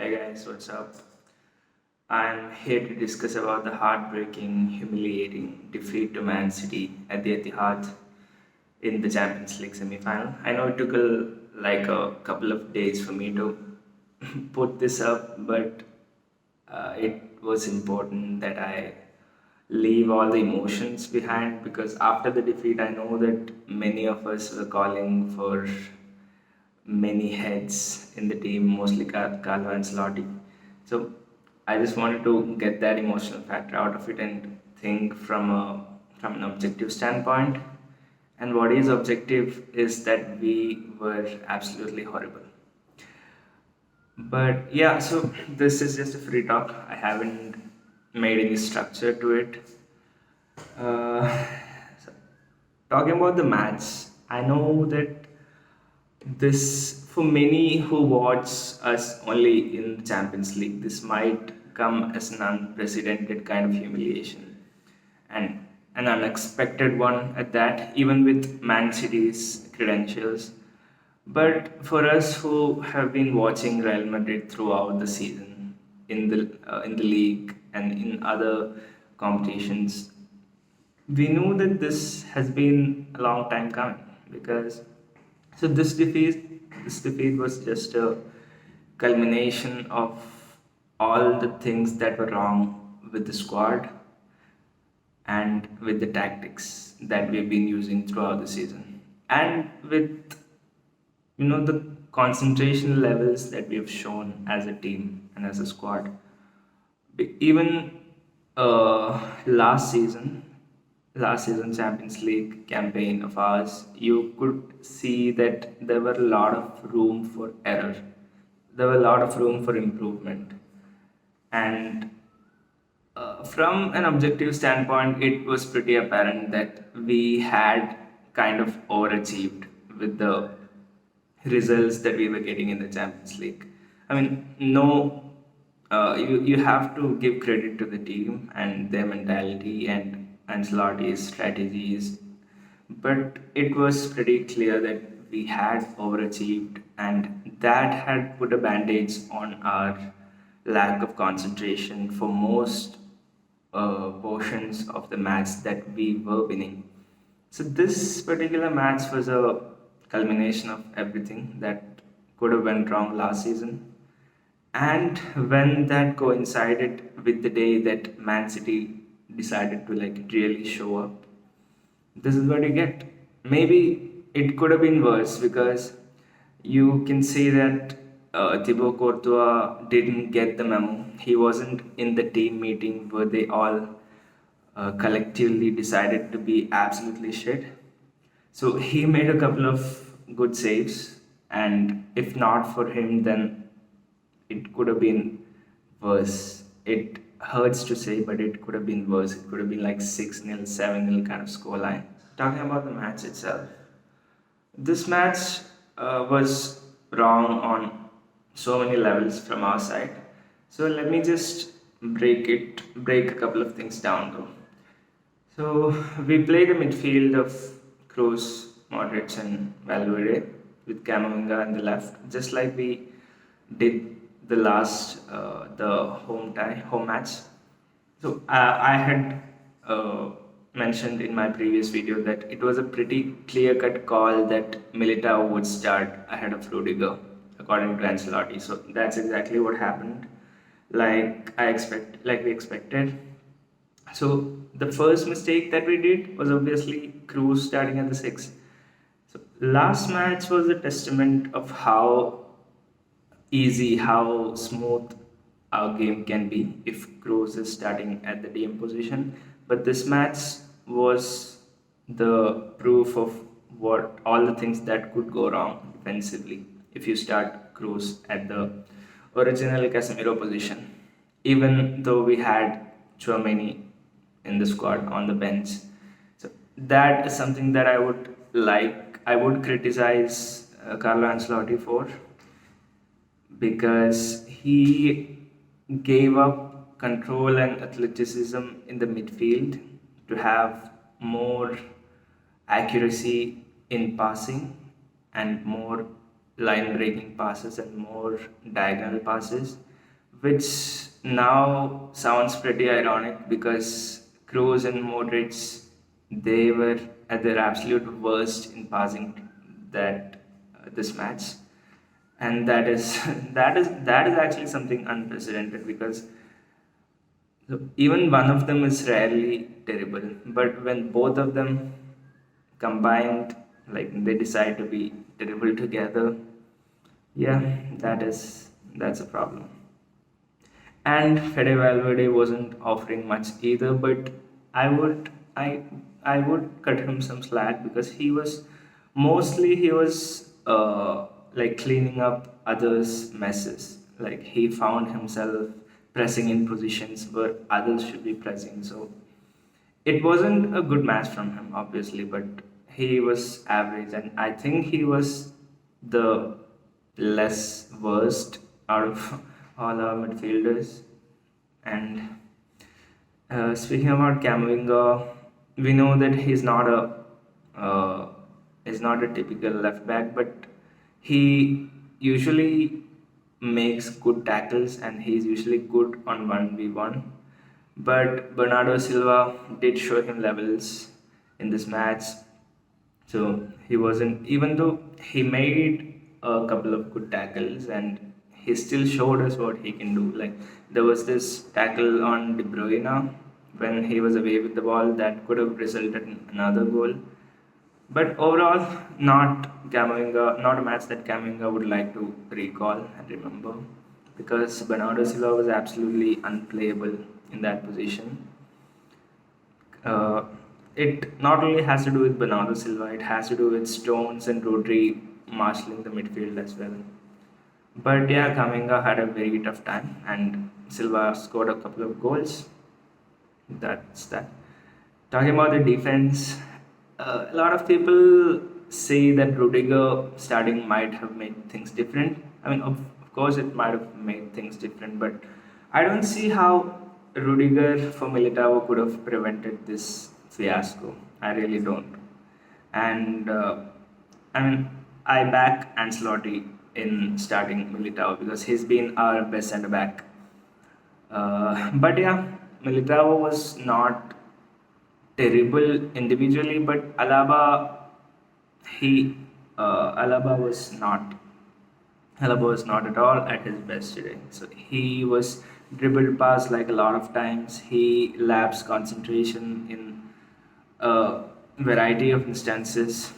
Hey guys, what's up? I'm here to discuss about the heartbreaking, humiliating defeat to Man City at the Etihad in the Champions League semi-final. I know it took like a couple of days for me to put this up, but it was important that I leave all the emotions behind because after the defeat, I know that many of us were calling for many heads in the team, mostly Carlo Ancelotti. So I just wanted to get that emotional factor out of it and think from an objective standpoint. And what is objective is that we were absolutely horrible. But yeah, so this is just a free talk. I haven't made any structure to it. Uh, so talking about the match, I know that this, for many who watch us only in the Champions League, this might come as an unprecedented kind of humiliation and an unexpected one at that, even with Man City's credentials. But for us who have been watching Real Madrid throughout the season, in the league and in other competitions, we knew that this has been a long time coming because this defeat was just a culmination of all the things that were wrong with the squad and with the tactics that we've been using throughout the season and with the concentration levels that we've shown as a team and as a squad. Even last season, last season Champions League campaign of ours, you could see that there were a lot of room for error. There were a lot of room for improvement, and from an objective standpoint, it was pretty apparent that we had kind of overachieved with the results that we were getting in the Champions League. I mean, no, you have to give credit to the team and their mentality and Ancelotti's strategies, but it was pretty clear that we had overachieved, and that had put a bandage on our lack of concentration for most portions of the match that we were winning. So this particular match was a culmination of everything that could have went wrong last season. And when that coincided with the day that Man City decided to like really show up, this is what you get. Maybe it could have been worse because you can see that Thibaut Courtois didn't get the memo. He wasn't in the team meeting where they all collectively decided to be absolutely shit. So he made a couple of good saves, and if not for him, then it could have been worse. It hurts to say, but it could have been worse. It could have been like 6-0, 7-0 kind of scoreline. Talking about the match itself, this match was wrong on so many levels from our side. So let me just break a couple of things down though. So we played a midfield of Kroos, Modric, and Valverde with Camavinga on the left, just like we did the home match. So I had mentioned in my previous video that it was a pretty clear-cut call that Militao would start ahead of Rudiger, according to Ancelotti. So that's exactly what happened, like we expected. So the first mistake that we did was obviously Cruz starting at the six. So last match was a testament of how easy, how smooth our game can be if Cruz is starting at the DM position. But this match was the proof of what all the things that could go wrong defensively if you start Cruz at the original Casemiro position. Even though we had Chouameni in the squad on the bench, so that is something that I would criticize Carlo Ancelotti for because he gave up control and athleticism in the midfield to have more accuracy in passing and more line breaking passes and more diagonal passes. which now sounds pretty ironic because Kroos and Modric, they were at their absolute worst in passing that this match, and that is that is actually something unprecedented because even one of them is rarely terrible, but when both of them combined, like they decide to be terrible together, yeah, that's a problem. And Fede Valverde wasn't offering much either, but I would I I would cut him some slack because he was like cleaning up others' messes. Like he found himself pressing in positions where others should be pressing. So it wasn't a good match from him, obviously, but he was average, and I think he was the less worst out of all our midfielders. And speaking about Camavinga, we know that uh, he's not a typical left back, but he usually makes good tackles and he's usually good on 1v1. But Bernardo Silva did show him levels in this match. So he wasn't, even though he made a couple of good tackles and he still showed us what he can do. Like there was this tackle on De Bruyne when he was away with the ball that could have resulted in another goal. But overall, not a match that Camavinga would like to recall and remember because Bernardo Silva was absolutely unplayable in that position. Uh, it not only has to do with Bernardo Silva, it has to do with Stones and Rodri marshalling the midfield as well. But yeah, Kaminga had a very tough time, and Silva scored a couple of goals. That's that. Talking about the defense, a lot of people say that Rudiger starting might have made things different. I mean, of course, it might have made things different, but I don't see how Rudiger for Militao could have prevented this fiasco. I really don't. And I mean, I back Ancelotti in starting Militao because he's been our best centre back. But yeah, Militao was not terrible individually, but he Alaba was not Alaba was not at all at his best today. So he was dribbled past like a lot of times. He lapsed concentration in a variety of instances.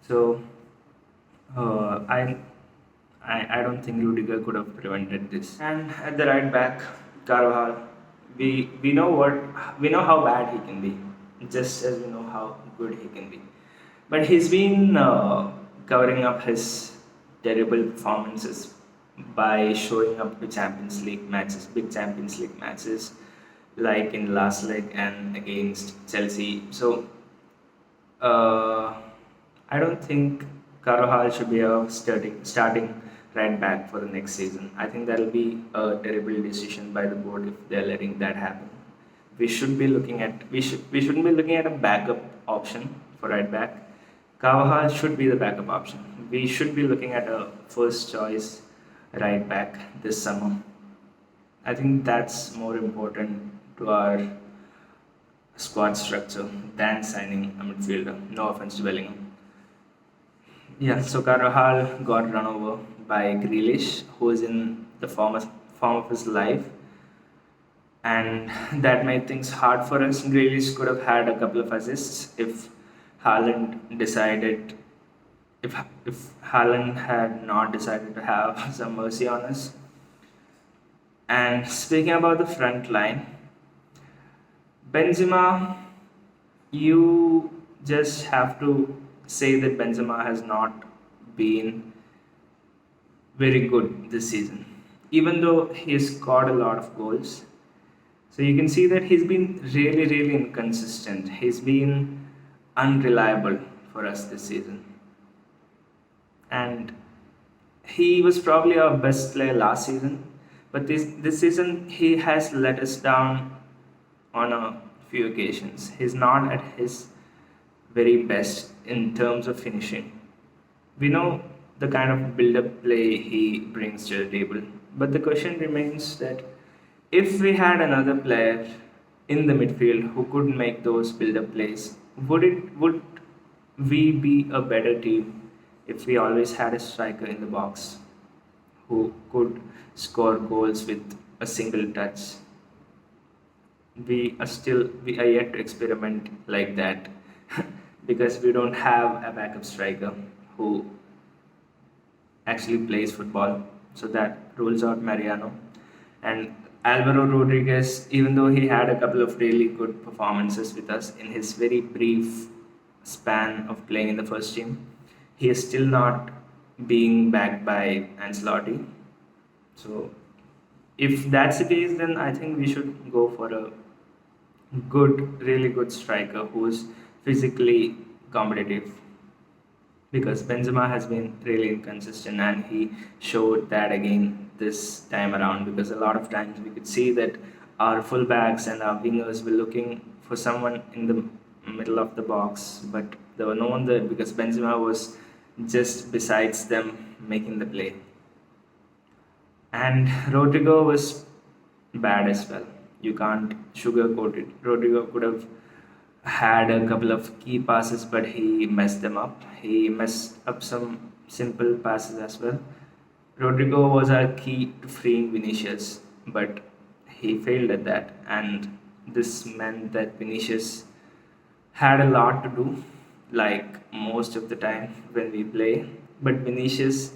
So uh, I, I don't think Rudiger could have prevented this. And at the right back, Carvajal, we know how bad he can be, just as we know how good he can be. But he's been covering up his terrible performances by showing up to Champions League matches, big Champions League matches, like in last leg and against Chelsea. So uh, I don't think Carvajal should be a starting right back for the next season. I think that'll be a terrible decision by the board if they're letting that happen. We shouldn't be looking at a backup option for right back. Carvajal should be the backup option. We should be looking at a first choice right back this summer. I think that's more important to our squad structure than signing a midfielder. No offense to Bellingham. Yeah, so Carvajal got run over by Grealish, who is in the form of his life, and that made things hard for us. Grealish could have had a couple of assists if Haaland decided, if Haaland had not decided to have some mercy on us. And speaking about the front line, Benzema, you just have to say that Benzema has not been very good this season, even though he has scored a lot of goals. So you can see that he's been really, really inconsistent. He's been unreliable for us this season. And he was probably our best player last season, but this season he has let us down on a few occasions. He's not at his very best in terms of finishing. We know the kind of build-up play he brings to the table, But the question remains that if we had another player in the midfield who could make those build-up plays, would we be a better team if we always had a striker in the box who could score goals with a single touch? We are yet to experiment like that because we don't have a backup striker who actually plays football. So that rules out Mariano. And Alvaro Rodriguez, even though he had a couple of really good performances with us in his very brief span of playing in the first team, he is still not being backed by Ancelotti. So if that's the case, then I think we should go for a really good striker who's physically competitive, because Benzema has been really inconsistent and he showed that again this time around, because a lot of times we could see that our fullbacks and our wingers were looking for someone in the middle of the box, but there were no one there because Benzema was just besides them making the play. And Rodrigo was bad as well. You can't sugarcoat it. Rodrigo could have had a couple of key passes, but he messed them up. He messed up some simple passes as well. Rodrigo was our key to freeing Vinicius, but he failed at that, and this meant that Vinicius had a lot to do, like most of the time when we play. But Vinicius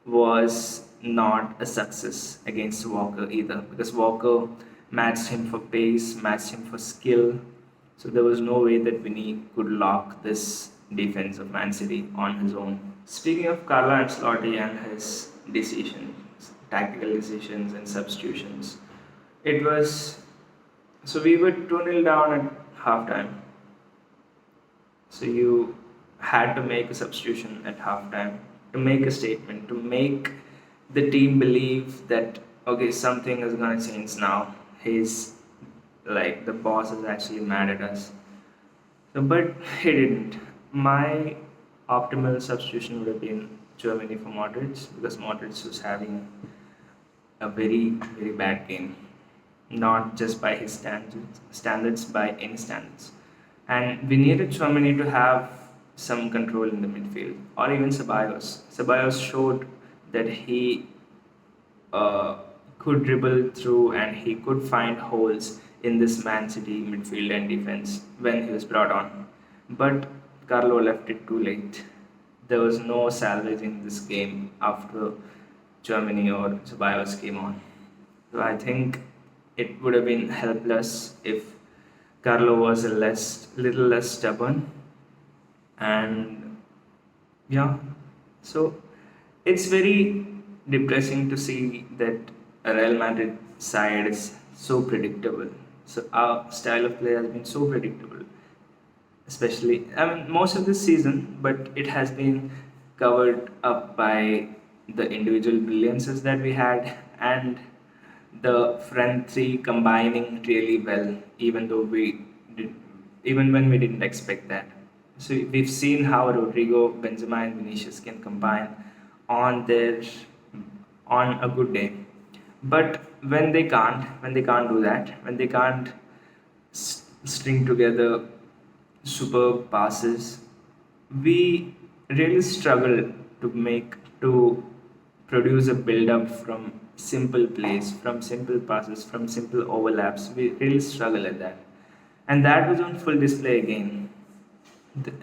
was not a success against Walker either, because Walker matched him for pace, matched him for skill. So there was no way that Vinny could lock this defense of Man City on his own. Speaking of Carlo Ancelotti and his decisions, tactical decisions and substitutions, it was so we were 2-0 down at halftime. So you had to make a substitution at halftime to make a statement, to make the team believe that okay, something is gonna change now. He's like the boss is actually mad at us. So, but he didn't. My optimal substitution would have been Germany for Modric, because Modric was having a very bad game, not just by his standards, by any standards. And we needed Germany to have some control in the midfield, or even Ceballos. Ceballos showed that he uh, could dribble through and he could find holes in this Man City midfield and defense when he was brought on. But Carlo left it too late. There was no salvaging this game after Germany or Ceballos came on. So I think it would have been helpless if Carlo was little less stubborn. And yeah, so it's very depressing to see that a Real Madrid side is so predictable. So our style of play has been so predictable, especially I mean most of this season, but it has been covered up by the individual brilliances that we had and the front three combining really well, even though did, even when we didn't expect that. So we've seen how Rodrigo, Benzema, and Vinicius can combine on their on a good day. But when they can't do that, when they can't string together superb passes, we really struggle to produce a build up from simple plays, from simple passes, from simple overlaps. We really struggle at that. And that was on full display again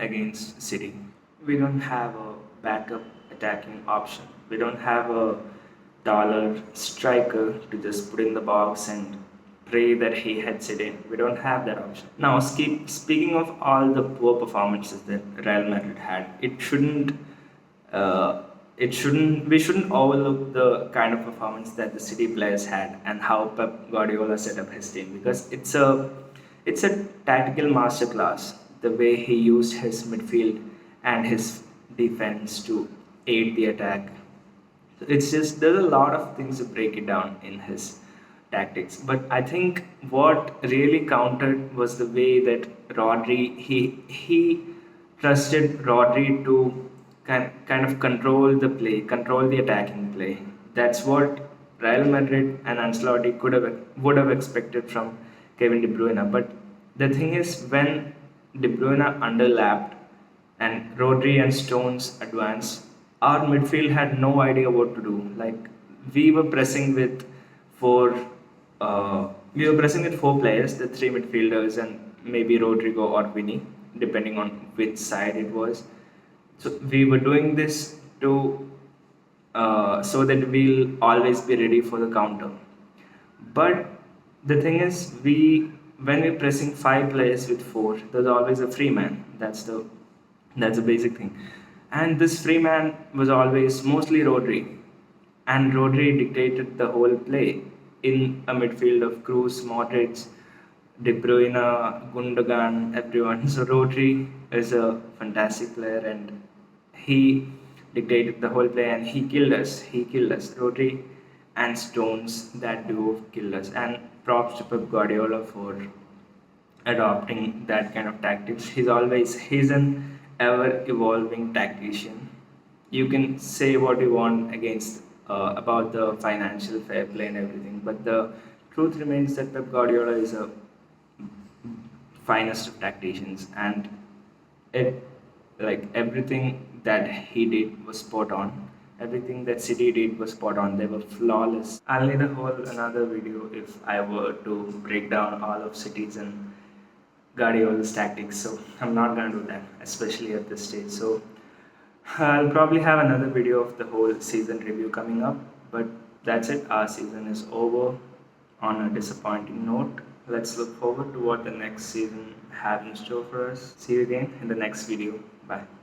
against City. We don't have a backup attacking option. We don't have a taller striker to just put in the box and pray that he heads it in. We don't have that option. Now, speaking of all the poor performances that Real Madrid had, we shouldn't overlook the kind of performance that the City players had and how Pep Guardiola set up his team, because it's a tactical masterclass the way he used his midfield and his defense to aid the attack. It's just there's a lot of things to break it down in his tactics, but I think what really counted was the way that he trusted Rodri to kind of control the play, control the attacking play. That's what Real Madrid and Ancelotti would have expected from Kevin De Bruyne. But the thing is, when De Bruyne underlapped and Rodri and Stones advanced, our midfield had no idea what to do. Like we were pressing with four, we were pressing with four players, the three midfielders and maybe Rodrigo or Vinny, depending on which side it was. So we were doing this to so that we'll always be ready for the counter. But the thing is, we when we're pressing five players with four, there's always a free man. That's the basic thing. And this free man was always mostly Rodri, and Rodri dictated the whole play in a midfield of Kroos, Modric, De Bruyne, Gundogan, everyone. So Rodri is a fantastic player, and he dictated the whole play, and he killed us. He killed us. Rodri and Stones, that duo killed us. And props to Pep Guardiola for adopting that kind of tactics. He's an ever evolving tactician. You can say what you want against about the financial fair play and everything, but the truth remains that Pep Guardiola is a finest of tacticians, and it like everything that he did was spot on. Everything that City did was spot on. They were flawless. I'll need a whole another video if I were to break down all of City's and Guardiola's tactics. So I'm not gonna do that, especially at this stage. So I'll probably have another video of the whole season review coming up. But that's it. Our season is over on a disappointing note. Let's look forward to what the next season have in store for us. See you again in the next video. Bye.